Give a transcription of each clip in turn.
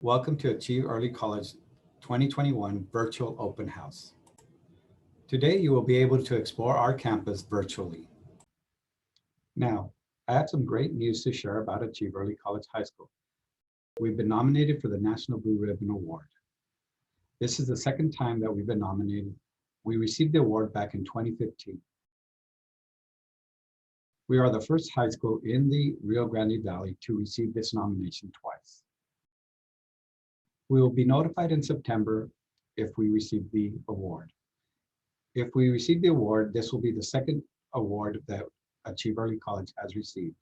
Welcome to Achieve Early College 2021 Virtual Open House. Today you will be able to explore our campus virtually. Now, I have some great news to share about Achieve Early College High School. We've been nominated for the National Blue Ribbon Award. This is the second time that we've been nominated. We received the award back in 2015. We are the first high school in the Rio Grande Valley to receive this nomination twice. We will be notified in September if we receive the award. If we receive the award, this will be the second award that Achieve Early College has received.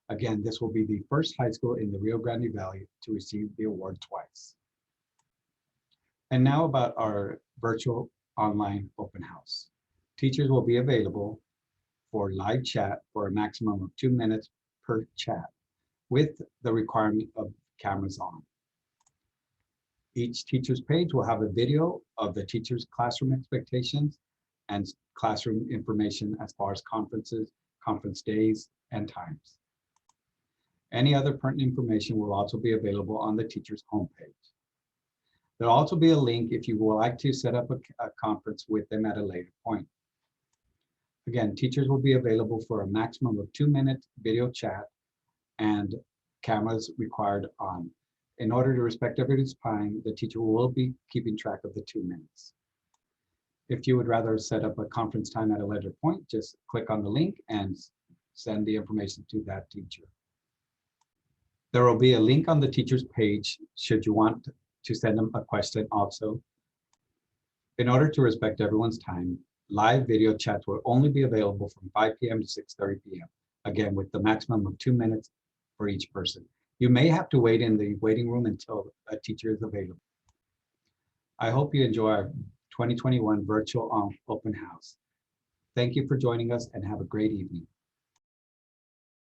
Again, this will be the first high school in the Rio Grande Valley to receive the award twice. And now about our virtual online open house. Teachers will be available for live chat for a maximum of 2 minutes per chat with the requirement of cameras on. Each teacher's page will have a video of the teacher's classroom expectations and classroom information as far as conferences, conference days, and times. Any other pertinent information will also be available on the teacher's homepage. There'll also be a link if you would like to set up a conference with them at a later point. Again, teachers will be available for a maximum of 2 minute video chat and cameras required on. In order to respect everybody's time, the teacher will be keeping track of the 2 minutes. If you would rather set up a conference time at a later point, just click on the link and send the information to that teacher. There will be a link on the teacher's page should you want to send them a question also. In order to respect everyone's time, live video chats will only be available from 5 p.m. to 6:30 p.m. Again, with the maximum of 2 minutes for each person. You may have to wait in the waiting room until a teacher is available. I hope you enjoy our 2021 virtual open house. Thank you for joining us and have a great evening.